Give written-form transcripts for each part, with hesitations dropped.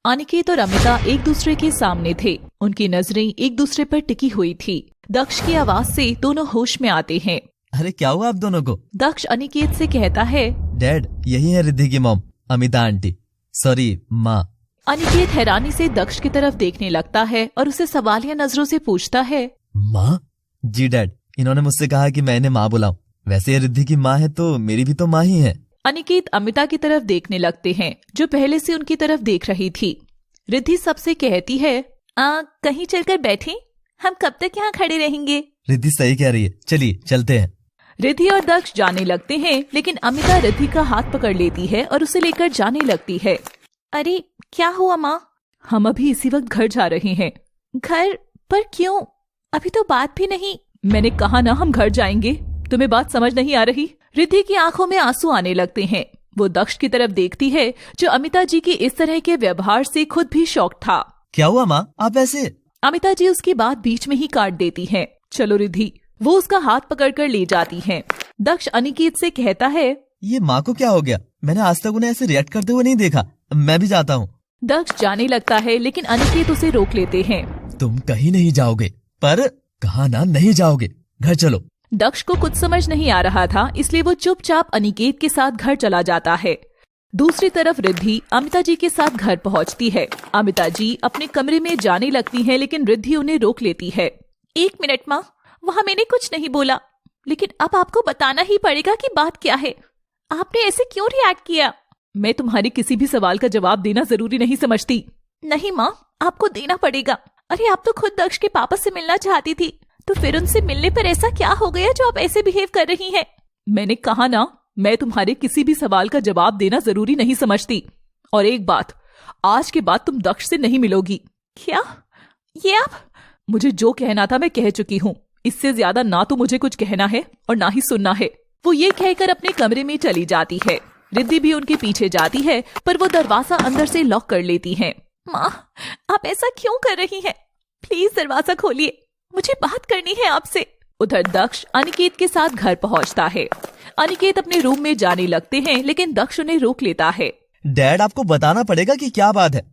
अनिकेत और अमिता एक दूसरे के सामने थे। उनकी नजरें एक दूसरे पर टिकी हुई थी। दक्ष की आवाज से दोनों होश में आते हैं। अरे क्या हुआ आप दोनों को? दक्ष अनिकेत से कहता है, डैड यही है रिद्धि की मॉम, अमिता आंटी, सॉरी माँ। अनिकेत हैरानी से दक्ष की तरफ देखने लगता है और उसे सवालिया नजरों से पूछता है, माँ? जी डैड, इन्होंने मुझसे कहा कि मैं इन्हें माँ बुलाऊं। वैसे ये रिद्धि की माँ है तो मेरी भी तो माँ ही है। अनिकेत अमिता की तरफ देखने लगते हैं जो पहले से उनकी तरफ देख रही थी। रिद्धि सबसे कहती है, कहीं चलकर बैठे, हम कब तक यहाँ खड़े रहेंगे? रिद्धि सही कह रही है, चलिए चलते हैं। रिद्धि और दक्ष जाने लगते हैं, लेकिन अमिता रिद्धि का हाथ पकड़ लेती है और उसे लेकर जाने लगती है। अरे क्या हुआ माँ? हम अभी इसी वक्त घर जा रहे हैं। घर पर क्यों? अभी तो बात भी नहीं। मैंने कहा ना हम घर जाएंगे, तुम्हें बात समझ नहीं आ रही? रिद्धि की आंखों में आंसू आने लगते हैं। वो दक्ष की तरफ देखती है जो अमिता जी के इस तरह के व्यवहार से खुद भी शॉक था। क्या हुआ माँ, आप ऐसे? अमिता जी उसकी बात बीच में ही काट देती हैं। चलो रिद्धि। वो उसका हाथ पकड़कर ले जाती हैं। दक्ष अनिकेत से कहता है, ये माँ को क्या हो गया? मैंने आज तक उन्हें ऐसे रिएक्ट करते हुए नहीं देखा। मैं भी जाता हूँ। दक्ष जाने लगता है, लेकिन अनिकेत उसे रोक लेते हैं। तुम कहीं नहीं जाओगे। पर कहा ना नहीं जाओगे, घर चलो। दक्ष को कुछ समझ नहीं आ रहा था, इसलिए वो चुपचाप अनिकेत के साथ घर चला जाता है। दूसरी तरफ रिद्धि अमिता जी के साथ घर पहुंचती है। अमिता जी अपने कमरे में जाने लगती हैं, लेकिन रिद्धि उन्हें रोक लेती है। 1 मिनट माँ, वहाँ मैंने कुछ नहीं बोला, लेकिन अब आपको बताना ही पड़ेगा कि बात क्या है। आपने ऐसे क्यों रिएक्ट किया? मैं तुम्हारे किसी भी सवाल का जवाब देना जरूरी नहीं समझती। नहीं माँ, आपको देना पड़ेगा। अरे आप तो खुद दक्ष के पापा से मिलना चाहती थी, तो फिर उनसे मिलने पर ऐसा क्या हो गया जो आप ऐसे बिहेव कर रही हैं? मैंने कहा ना, मैं तुम्हारे किसी भी सवाल का जवाब देना जरूरी नहीं समझती। और एक बात, आज के बाद तुम दक्ष से नहीं मिलोगी। क्या? ये आप? मुझे जो कहना था मैं कह चुकी हूँ। इससे ज्यादा ना तो मुझे कुछ कहना है और ना ही सुनना है। वो ये कहकर अपने कमरे में चली जाती है। रिद्धि भी उनके पीछे जाती है, पर वो दरवाजा अंदर से लॉक कर लेती है। माँ, आप ऐसा क्यों कर रही हैं? प्लीज दरवाजा खोलिए, मुझे बात करनी है आपसे। उधर दक्ष अनिकेत के साथ घर पहुंचता है। अनिकेत अपने रूम में जाने लगते हैं, लेकिन दक्ष उन्हें रोक लेता है। डैड आपको बताना पड़ेगा कि क्या बात है।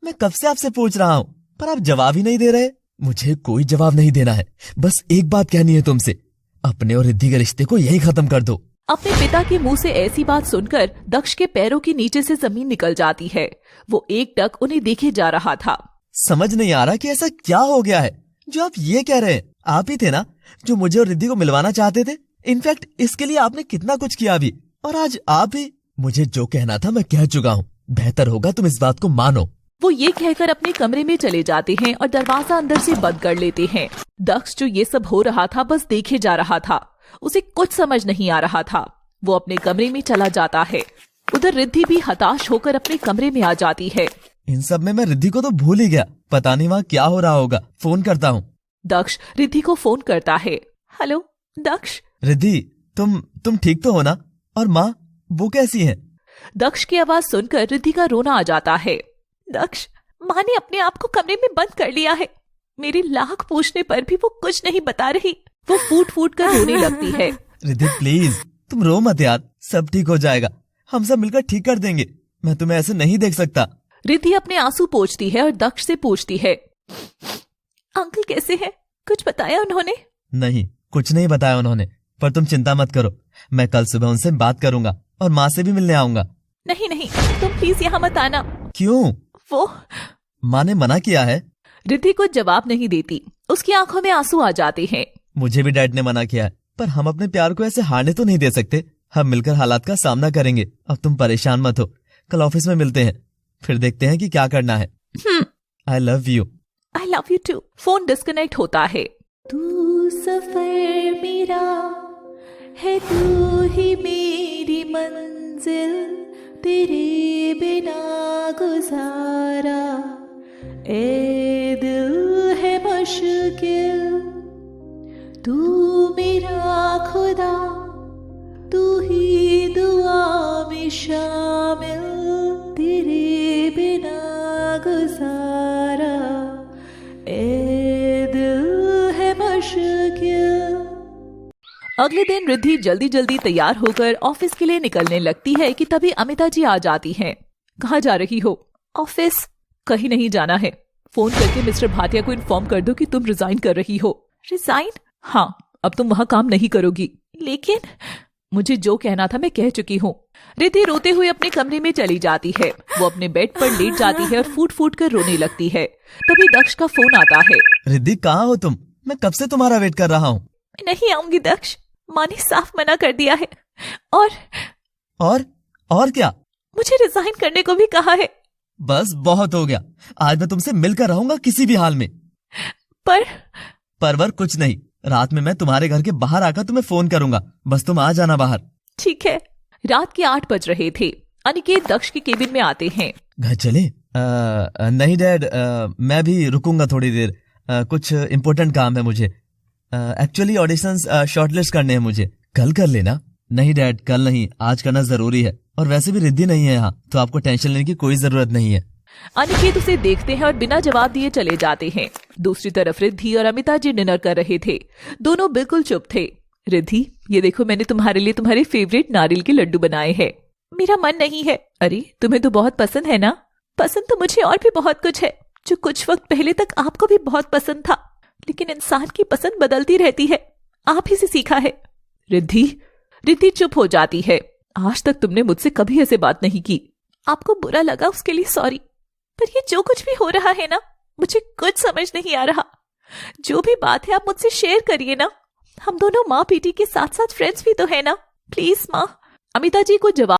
मैं कब से आपसे पूछ रहा हूँ, पर आप जवाब ही नहीं दे रहे। मुझे कोई जवाब नहीं देना है, बस एक बात कहनी है तुमसे। अपने और रिद्धि के रिश्ते को यही खत्म कर दो। अपने पिता के मुंह से ऐसी बात सुनकर दक्ष के पैरों के नीचे से जमीन निकल जाती है। वो एकटक उन्हें देखे जा रहा था। समझ नहीं आ रहा कि ऐसा क्या हो गया है जो आप ये कह रहे हैं। आप ही थे ना जो मुझे और रिद्धि को मिलवाना चाहते थे। इनफैक्ट इसके लिए आपने कितना कुछ किया अभी, और आज आप ही। मुझे जो कहना था मैं कह चुका हूँ, बेहतर होगा तुम इस बात को मानो। वो ये कहकर अपने कमरे में चले जाते हैं और दरवाजा अंदर से बंद कर लेते हैं। दक्ष जो ये सब हो रहा था बस देखे जा रहा था। उसे कुछ समझ नहीं आ रहा था। वो अपने कमरे में चला जाता है। उधर रिद्धि भी हताश होकर अपने कमरे में आ जाती है। इन सब में मैं रिद्धि को तो भूल ही गया। पता नहीं वहाँ क्या हो रहा होगा, फोन करता हूँ। दक्ष रिद्धि को फोन करता है। हेलो दक्ष। रिद्धि, तुम ठीक तो हो ना? और माँ, वो कैसी है? दक्ष की आवाज सुनकर रिद्धि का रोना आ जाता है। दक्ष, माँ ने अपने आप को कमरे में बंद कर लिया है। मेरे लाख पूछने पर भी वो कुछ नहीं बता रही। वो फूट फूट कर रोने लगती है। रिद्धि प्लीज, तुम रो मत यार, सब ठीक हो जाएगा। हम सब मिलकर ठीक कर देंगे। मैं तुम्हें ऐसे नहीं देख सकता। रिद्धि अपने आंसू पोंछती है और दक्ष से पूछती है, अंकल कैसे हैं? कुछ बताया उन्होंने? नहीं, कुछ नहीं बताया उन्होंने, पर तुम चिंता मत करो। मैं कल सुबह उनसे बात करूंगा और माँ से भी मिलने आऊंगा। नहीं नहीं, तुम प्लीज यहाँ मत आना। क्यों? वो माँ ने मना किया है। रिद्धि कुछ जवाब नहीं देती। उसकी आंखों में आंसू आ जाते हैं। मुझे भी डैड ने मना किया है, पर हम अपने प्यार को ऐसे हारने तो नहीं दे सकते। हम मिलकर हालात का सामना करेंगे। अब तुम परेशान मत हो। कल ऑफिस में मिलते हैं, फिर देखते हैं कि क्या करना है। I love you. I love you too. Phone disconnect होता है। तू सफर मेरा है, तू ही मेरी मंजिल, तेरे बिना गुजारा ए दिल है मुश्किल। तू मेरा खुदा, तू ही दुआ में शामिल, तेरे बिना गुजारा ए दिल है मुश्किल। अगले दिन रिद्धि जल्दी जल्दी तैयार होकर ऑफिस के लिए निकलने लगती है कि तभी अमिता जी आ जाती हैं। कहाँ जा रही हो? ऑफिस। कहीं नहीं जाना है। फोन करके मिस्टर भाटिया को इन्फॉर्म कर दो कि तुम रिजाइन कर रही हो। रिजाइन? हाँ, अब तुम वहाँ काम नहीं करोगी। लेकिन मुझे जो कहना था मैं कह चुकी हूँ। रिद्धि रोते हुए अपने कमरे में चली जाती है। वो अपने बेड पर लेट जाती है और फूट फूट कर रोने लगती है। तभी दक्ष का फोन आता है। रिद्धि कहाँ हो तुम? मैं कब से तुम्हारा वेट कर रहा हूँ। मैं नहीं आऊंगी दक्ष, माँ ने साफ मना कर दिया है। और क्या? मुझे रिजाइन करने को भी कहा है। बस बहुत हो गया, आज मैं तुमसे मिलकर रहूंगा किसी भी हाल में। परवर कुछ नहीं, रात में मैं तुम्हारे घर के बाहर आकर तुम्हें फोन करूंगा, बस तुम आ जाना बाहर। ठीक है। रात के 8 बज रहे थे। अनिकेत दक्ष के केबिन में आते हैं। घर चले? नहीं डैड, मैं भी रुकूंगा थोड़ी देर। कुछ इम्पोर्टेंट काम है मुझे। एक्चुअली ऑडिशंस शॉर्टलिस्ट करने हैं मुझे। कल कर लेना। नहीं डैड, कल नहीं, आज करना जरूरी है। और वैसे भी रिद्धि नहीं है यहाँ, तो आपको टेंशन लेने की कोई जरूरत नहीं है। अनिकेत उसे देखते हैं और बिना जवाब दिए चले जाते हैं। दूसरी तरफ रिद्धि और अमिता जी डिनर कर रहे थे। दोनों बिल्कुल चुप थे। रिद्धि, ये देखो मैंने तुम्हारे लिए तुम्हारे फेवरेट नारियल के लड्डू बनाए हैं। मेरा मन नहीं है। अरे तुम्हें तो बहुत पसंद है ना? पसंद तो मुझे और भी बहुत कुछ है, जो कुछ वक्त पहले तक आपको भी बहुत पसंद था। लेकिन इंसान की पसंद बदलती रहती है, आप ही से सीखा है। रिद्धि चुप हो जाती है। आज तक तुमने मुझसे कभी ऐसे बात नहीं की। आपको बुरा लगा उसके लिए सॉरी, पर ये जो कुछ भी हो रहा है ना, मुझे कुछ समझ नहीं आ रहा। जो भी बात है आप मुझसे शेयर करिए ना। हम दोनों माँ बेटी के साथ साथ फ्रेंड्स भी तो है ना। प्लीज माँ। अमिता जी को जवाब